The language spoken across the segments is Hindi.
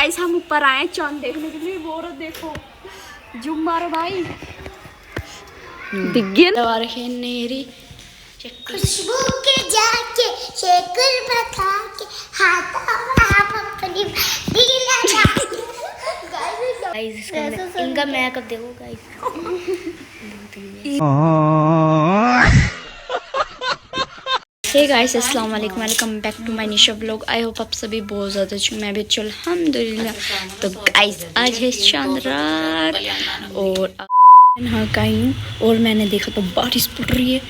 गाइस हम ऊपर आए चांद देखने के लिए। वो देखो जुम मारो भाई, दिख गया ना नेरी खुशबू के जाके शेकुल बता के हाथ अपनी दिल लगा। गाइस इनका मेकअप देखो गाइस। हे गाइस अस्सलाम वालेकुम, welcome back to my Nisha vlog. I hope आप सभी बहुत ज़्यादा अच्छे, मैं भी अच्छी अल्हम्दुलिल्लाह। तो गाइस आज है चांद रात और नहा का ही हूँ और मैंने देखा तो बारिश पड़ रही है।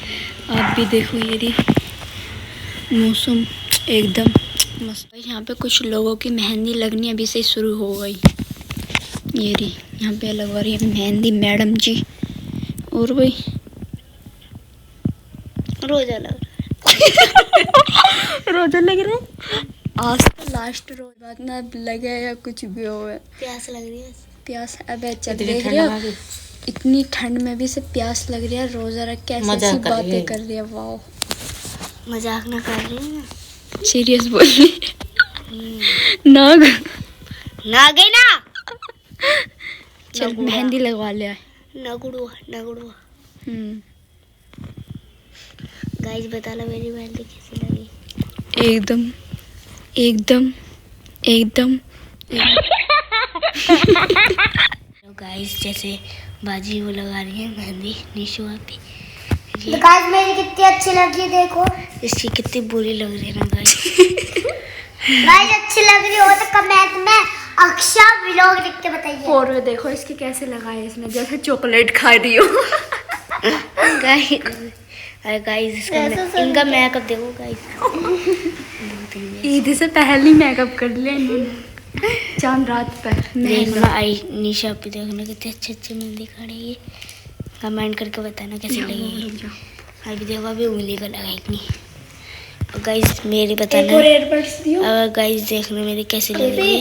आप भी देखो ये रही मौसम एकदम मस्त। यहाँ पे कुछ लोगों की मेहंदी लगनी अभी से शुरू हो गई। ये रही यहाँ पे लगवा रही है मेहंदी मैडम जी। और भाई रोजा लग रोजा लग रहा है। आज तो लास्ट रोज बाद ना लगे या कुछ भी हो। प्यास लग रही है। प्यास अब चल देख रहे हो, इतनी ठंड में भी से प्यास लग रही है। रोजा रख के ऐसी बातें कर रही है। वाह मजाक ना कर रही है, सीरियस बोल रही नाग ना गई ना। चल मेहंदी लगवा ले आए। नगुड़ुआ गाइस बता लो मेरी मेहंदी कैसी लगी। एकदम एकदम एकदम तो गाइस जैसे बाजी वो लगा रही है मेहंदी निशु आपकी। तो गाइस मेरी कितनी अच्छी लगी देखो। इसकी कितनी बुरी लग रही है ना गाइस। गाइस अच्छी लग रही हो तो कमेंट में अक्षा व्लॉग लिख के बताइए। और देखो इसके कैसे लगाए इसने, जैसे चॉकलेट खा रही हो। गाइस इनका मेकअप देखो गाइस। ईद से पहले मेकअप कर लिया इन्होंने चांद रात पर। देखना आई निशा पे देखना कितने अच्छे मेहंदी खड़ी है। कमेंट करके बताना कैसी लगी। अभी देखो अभी उंगली का लगा इतनी। और गाइस मेरी बताना अगर गाइस देखना मेरी कैसी लगी।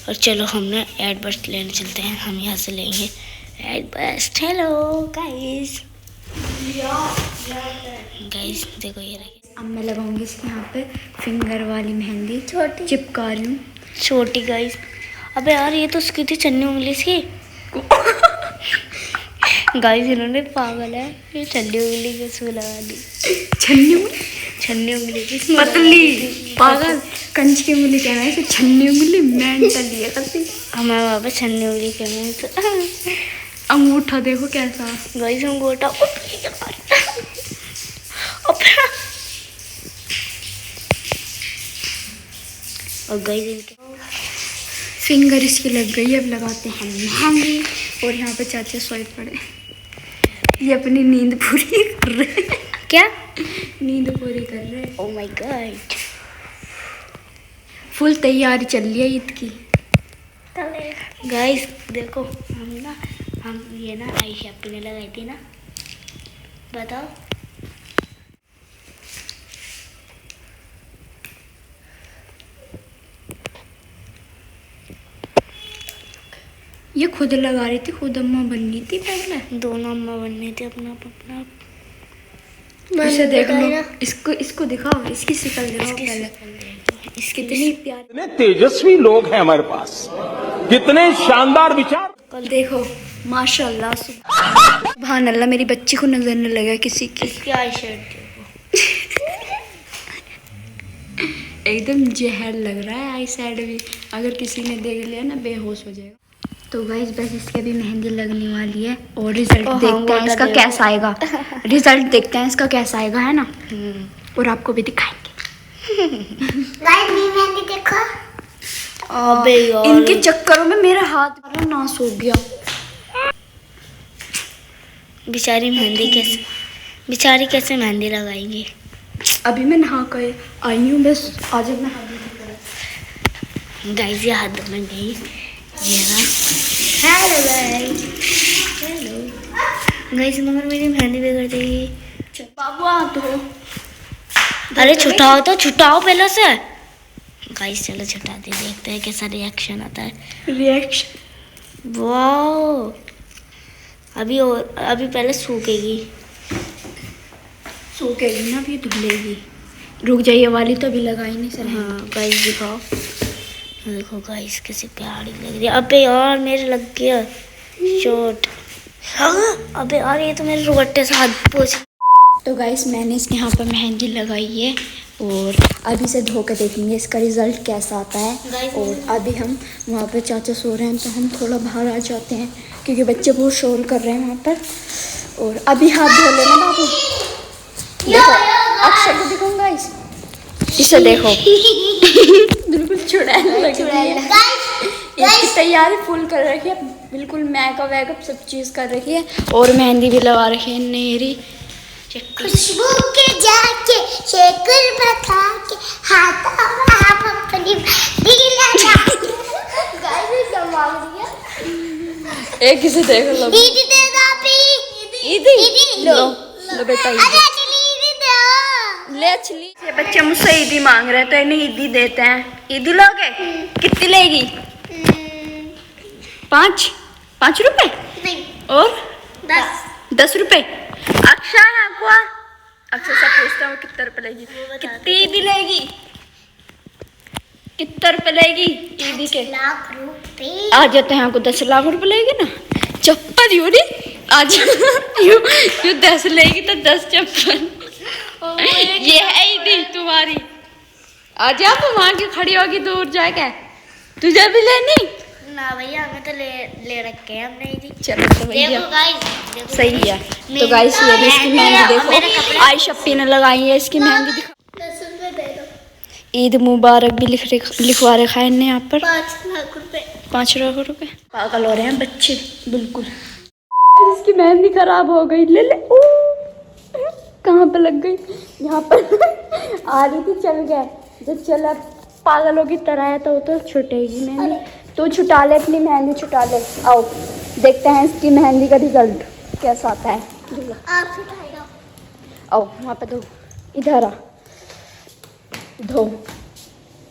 और चलो हम ना एडबर्स्ट लेने चलते हैं। हम यहाँ से लेंगे एडबर्स्ट। हेलो गाइस गाइस देखो ये रही। अब मैं लगाऊंगी इसके यहाँ पे फिंगर वाली मेहंदी, छोटी चिपका रही हूँ। छोटी गाइस। अबे यार ये तो उसकी थी चन्नी उंगली की। गाइस इन्होंने पागल है ये चन्नी उंगली की सू लगा दी। छन्नी उंगली की पतली पागल कंच की उंगली कहना है इसे छन्नी उंगली। मेंटली है करती हमारे वहाँ पे छन्नी उंगली कहना। अंगूठा देखो कैसा। गाइस अंगूठा और गाइस फिंगर इसकी लग गई। अब लगाते हैं मेहंदी। और यहाँ पे चाचा सोए पड़े, ये अपनी नींद पूरी कर रहे हैं। क्या नींद पूरी कर रहे हैं। ओह माय गॉड फुल तैयारी चल रही है ईद की। गाइस देखो हम ये ना आई शैम्पू ने लगाई थी ना। बताओ ये खुद लगा रही थी, खुद अम्मा बननी थी पहले। दोनों अम्मा बनने थे अपना अपना। इसे देख लो, इसको दिखाओ, इसकी शक्ल दिखाओ पहले। इसकी कितनी प्यारी, कितने तेजस्वी लोग हैं हमारे पास, कितने शानदार विचार। कल देखो माशाल्लाह सुभान अल्लाह। मेरी बच्ची को नजर न लगा किसी की। इसकी आई शर्ट एकदम जहर लग रहा है आई साइड भी। अगर किसी ने देख लिया ना बेहोश हो जाएगा। तो गाइस बस इसके भी मेहंदी लगने वाली है और रिजल्ट देखते हैं इसका कैसा आएगा। रिजल्ट देखते हैं इसका कैसा आएगा, है ना। और आपको भी दिखाएंगे। गाइस मेरी मेहंदी देखो। अबे यार इनके चक्करों में मेरा हाथ नाश हो गया। बेचारी कैसे मेहंदी लगाएंगी। अभी मैं नहा कर आई हूँ बस। आज मैं गाइस ये हाथ धोने गई ये ना। हेलो गाइस हेलो गाइस मगर मेरी मेहंदी बिगड़ देगी। बाबू आ तो अरे छुटाओ पहले से। गाइस चलो छुटाते देखते हैं कैसा रिएक्शन आता है। रिएक्शन वाओ अभी पहले सूखेगी ना, अभी धुलेगी। रुक जाइए वाली तो अभी लगाई नहीं सर। हाँ गाइस दिखाओ देखो गाइस कैसी प्यारी लग रही है। अबे यार मेरे लग गया शॉट। अबे यार ये तो मेरे रोटे से हाथ पोछ। तो गाइस मैंने इसके यहाँ पर मेहंदी लगाई है और अभी से धो कर देखेंगे इसका रिज़ल्ट कैसा आता है। और अभी हम वहाँ पर चाचा सो रहे हैं तो हम थोड़ा बाहर आ जाते हैं क्योंकि बच्चे बहुत शोर कर रहे हैं वहाँ पर। और अभी हाथ धो लेना बाबू। देखो अक्षर को दिखाऊँ गाइस, इसे देखो बिल्कुल चुड़ैल लग रही है। इसकी तैयारी फुल कर रखी है, बिल्कुल मेकअप वेकअप सब चीज़ कर रखी है और मेहंदी भी लगा रखी है नेहरी। खुशबू के जाके शेकर बता के हाथा आप अपनी दिल लगा गाइस संभाल दिया। एक किसे देखो लो दीदी दे दो पी ईदी लो लो बेटा ईदी अरे दीदी दो ले चली। ये बच्चे मुझसे ईदी मांग रहे हैं तो इन्हें ईदी देते हैं। ईदी लोगे? कितनी लेगी? 5 रुपए नहीं और 10 रुपए। अक्षा है आपको? अक्षा से पूछता हूँ कितने रुपए लेगी, कितनी ईदी लेगी, कितने रुपए लेगी ईदी के? लाख रुपए आ जाते हैं आपको 10 लाख रुपए लेगी ना। चप्पल यू नहीं आज यू 10 लेगी तो 10 चप्पल। ये है ईदी तुम्हारी। आज आप वहां की खड़ी होगी दूर जाके, तुझे भी लेनी ना भैया हमें तो ले रखे हैं हमने ईदी। चलो तो भैया देखो गाइस सही है। तो गाइस ये भी इसकी मेहंदी देखो, आयशा पी ने लगाई है इसकी मेहंदी। दिखा 10 रुपए दे दो। ईद मुबारक भी लिखवा रखा है इन्हें यहाँ पर। 5 लाख रुपए 5 लाख रुपए। पागल हो रहे हैं बच्चे बिल्कुल। इसकी मेहंदी खराब हो गई। ले ले कहाँ पे लग गई? यहाँ पर आ रही थी चल गया। जब चला पागलों की तरह है तो छुटेगी मेहंदी। तो छुटा ले अपनी मेहंदी, छुटा ले। आओ देखते हैं इसकी मेहंदी का रिजल्ट कैसा आता है। आप उठाइए। आओ वहाँ पे धो, इधर आ धो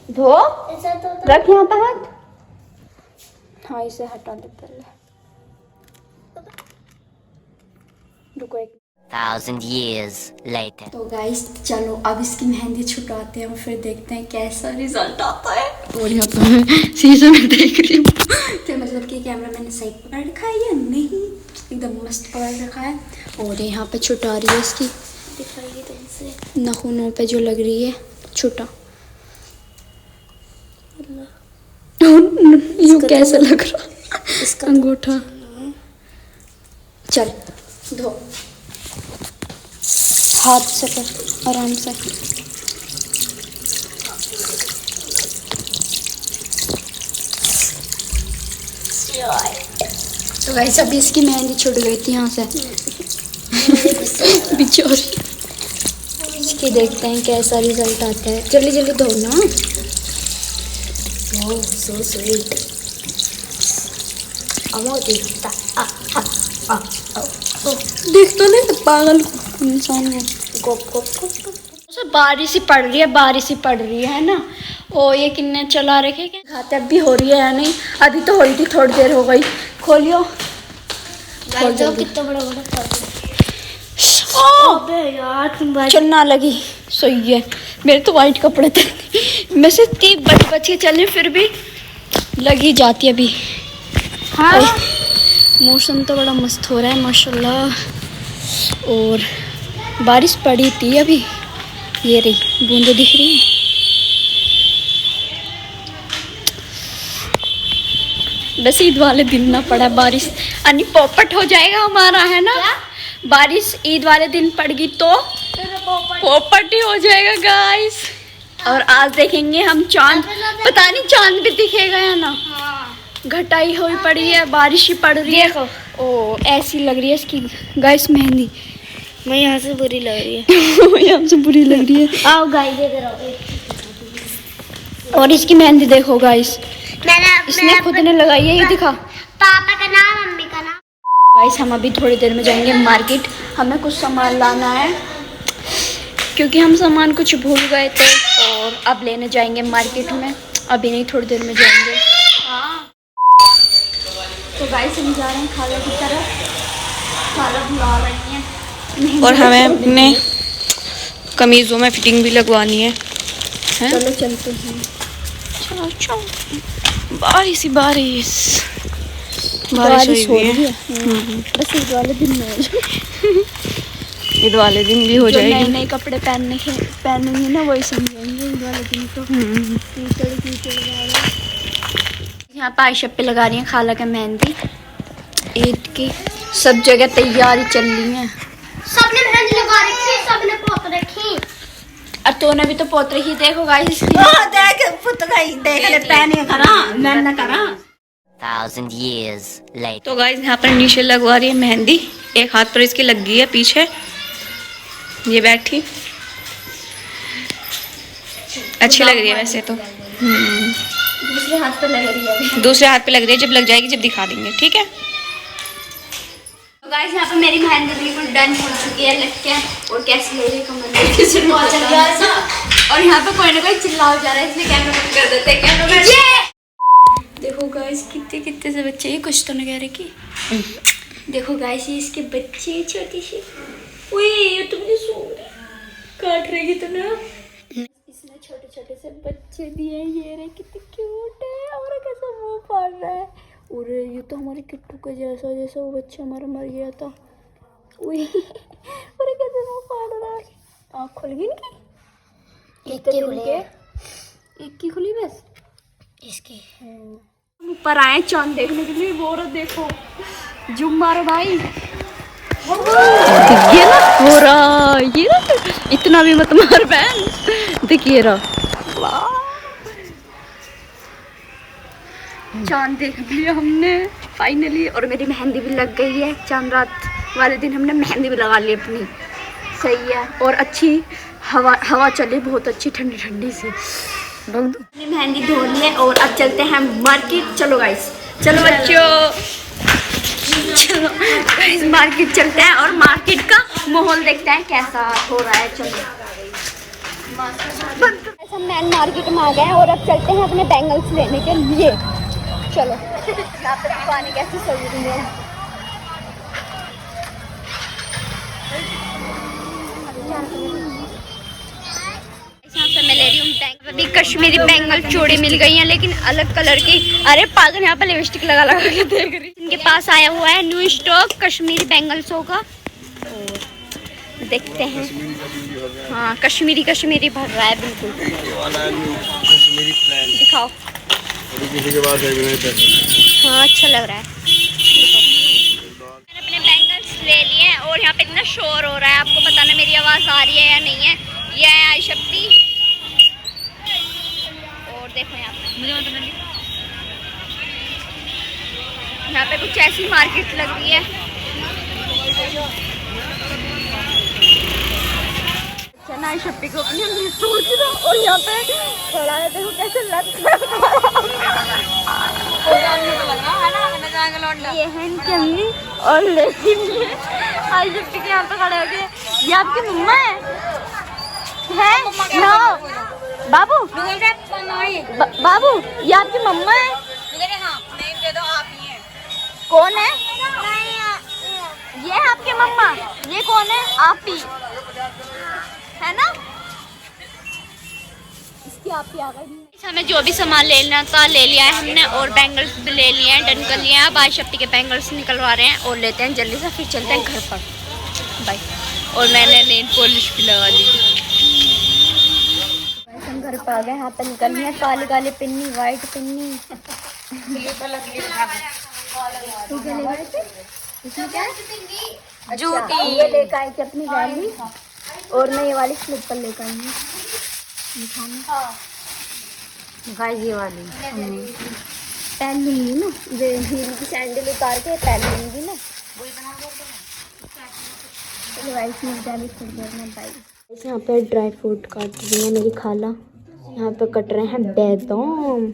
धो ऐसा तो रख यहाँ पे हाथ। हाँ इसे हटा दे पहले। रुको एक। 1,000 years later. तो गाइस चलो अब इसकी मेहंदी छुटाते हैं और फिर देखते हैं कैसा रिजल्ट आता है। और यहाँ पर मैं शीशे में देख रही हूँ कि मतलब कि कैमरा मैंने सही पकड़ रखा है या नहीं। एकदम मस्त पकड़ रखा है। और यहाँ पे छुटा रही है इसकी, दिखाइए तुमसे नाखूनों पे जो लग रही है छुटा। यूँ कैसा लग रहा इसका अंगूठा। चल धो हाथ से कर आराम से। तो गाइस अभी इसकी मेहंदी छूट गई थी यहाँ से बिचौरी। इसके देखते हैं कैसा रिजल्ट आता है। जल्दी जल्दी धो ना। ओह सो स्वीट। देख तो नहीं पागल इंसान है। बारिश ही पड़ रही है, बारिश ही पड़ रही है ना। ओ ये किन्ने चला रखे क्या खाते? अब भी हो रही है या नहीं? अभी तो हो रही थी, थोड़ी देर हो गई। खोलियो कितना बड़ा अबे यार तुम चलना लगी। सही है, मेरे तो वाइट कपड़े थे। मैं से इतनी बच के चले फिर भी लगी जाती है अभी। हाँ मौसम तो बड़ा मस्त हो रहा है माशाल्लाह। और बारिश पड़ी थी अभी, ये रही बूंदे दिख रही है। बस ईद वाले दिन ना पड़ा बारिश, अन्नी पोपट हो जाएगा हमारा है ना। बारिश ईद वाले दिन पड़गी तो पोपट ही हो जाएगा गाइस। और आज देखेंगे हम चांद, पता नहीं चांद भी दिखेगा या ना। घटाई हुई पड़ी है, बारिश ही पड़ रही है। ओ ऐसी लग रही है इसकी गाइस मेहंदी। मैं यहाँ से बुरी लग रही है यहाँ से बुरी लग रही है। आओ गाइस इधर आओ। और इसकी मेहंदी देखो गाइस, इसने मैंने खुद ने लगाई है। ये दिखा पापा का नाम, मम्मी का नाम। गाइस हम अभी थोड़ी देर में जाएंगे मार्केट। हमें कुछ सामान लाना है क्योंकि हम सामान कुछ भूल गए थे और अब लेने जाएंगे मार्केट में। अभी नहीं, थोड़ी देर में जाएंगे। तो गाइस हम जा रहे हैं खाला की तरफ। खाला बुला रही हैं और हमें अपने कमीज़ों में फिटिंग भी लगवानी है। चलो चलते हैं। चलो चलो, बारिश ही बारिश, बारिश हो रही है। बस ईद वाले दिन में हो जाए। ईद वाले दिन भी हो जाएगी। नए नए कपड़े पहनेंगे ना वही समझेंगे ईद वाले दिन तो। कीचड़ यहाँ पर आयशा पे लगा रही हैं खाला का मेहंदी ईद की। सब जगह तैयारी चल रही है। सबने मेहंदी लगा रखी, सबने पोत रखी। और तूने भी तो पोत रखी। देखो गाइस, देख पुत गई देख ले पहने करा मैंने करा। 1,000 years later. तो गाइस यहाँ पर नीचे लगवा रही है मेहंदी। एक हाथ पर इसकी लग गई है पीछे, ये बैठी अच्छी लग रही है वैसे तो। दूसरे हाथ पे लग रही है। दूसरे हाथ पे लग रही है, जब लग जाएगी जब दिखा देंगे, ठीक है। तो गाइस यहाँ पे मेरी मेहंदी बिल्कुल डन हो चुकी है। लटके और कैसी लग रही है कमेंट और यहाँ पे कोई ना कोई चिल्ला जा रहा है, इसलिए कैमरा बंद कर देते हैं। कैमरा देखो गाइस कितने कितने से बच्चे, ये कुछ तो नहीं कह रहे कि देखो गाइस ये इसके बच्चे छोटी सी। ओए ये तो मुझे सो काट रही कितना। इसने छोटे छोटे से बच्चे दिए, ये रे कितने क्यूट है। और कैसा मुंह फाड़ रहा है। और ये तो हमारे किट्टू के जैसा, जैसा वो बच्चा हमारा मर गया था। ओए और कैसे मुंह फाड़ रहा है। आँख खुल गई इनकी, एक की खुली बस इसकी। ऊपर आए चांद देखने के लिए। वो रहा देखो, जुम मारो भाई। ये ना हो रहा, ये ना इतना भी मत मार बहन। देखिए रहा, चांद देख लिया हमने फाइनली। और मेरी मेहंदी भी लग गई है। चांद रात वाले दिन हमने मेहंदी भी लगा ली अपनी। सही है। और अच्छी हवा चली, बहुत अच्छी ठंडी ठंडी सी। अपनी मेहंदी धो ली है और अब चलते हैं मार्केट। चलो गाइस, चलो बच्चों, चलो गाइस मार्केट चलते हैं और मार्केट का माहौल देखते हैं कैसा हो रहा है। चलो ऐसा मैन मार्केट में आ गए और अब चलते हैं अपने बैंगल्स लेने के लिए। चलो यहाँ पे पानी कैसी सज रही है। यहाँ पे मैं ले रही हूँ बैंगल। अभी कश्मीरी बैंगल चूड़ी मिल गई हैं, लेकिन अलग कलर की। अरे पागल, यहाँ पे लिपस्टिक लगा लगा के देख रही। इनके पास आया हुआ है न्यू स्टॉक कश्मीरी बैंगल्सों का। और देखते हैं। हाँ कश्मीरी कश्मीरी भर रहा है बिल्कुल। दिखाओ। हाँ अच्छा लग रहा है। मैंने अपने बैंगल्स ले लिए हैं और यहाँ पे इतना शोर हो रहा है, आपको पता ना मेरी आवाज़ आ रही है या नहीं है। ये है आयशा। और देखो यहाँ पे कुछ ऐसी मार्केट लग रही है। चना शप्पी को अपनी सोच रहा। और यहाँ पे खड़ा है, देखो कैसे ये है इनकी अम्मी और लेकिन आज शप्पी के यहाँ पे खड़े हो गए। ये आपकी मम्मा है ना बाबू? बाबू ये आपकी मम्मा है? कौन है ये? है आपकी मम्मा? ये कौन है? आप ही है ना? इसकी आप ही आ गई। हमें जो भी सामान लेना था ले लिया है हमने और बैंगल्स भी ले लिए हैं, डन कर लिए हैं। अब आयशा के बैंगल्स निकलवा रहे हैं और लेते हैं जल्दी से, फिर चलते हैं घर पर। बाय। और मैंने नेल पॉलिश भी लगा दी। हम घर पर आ गए। यहाँ पे निकलनी है काली काली पिन्नी, वाइट पिन्नी। जूती ये लेकर आई थी अपनी वैली। और मैं ये वाली स्लीपर लेकर आई हूँ। गाइस ये वाली पहन लूंगी ना, हील की सैंडल उतार के पहन लूंगी ना। चलो गाइस मिलते हैं थोड़ी देर में। बाय। यहाँ पे ड्राई फ्रूट काट रही है मेरी खाला। यहाँ पे कट रहे हैं बादाम।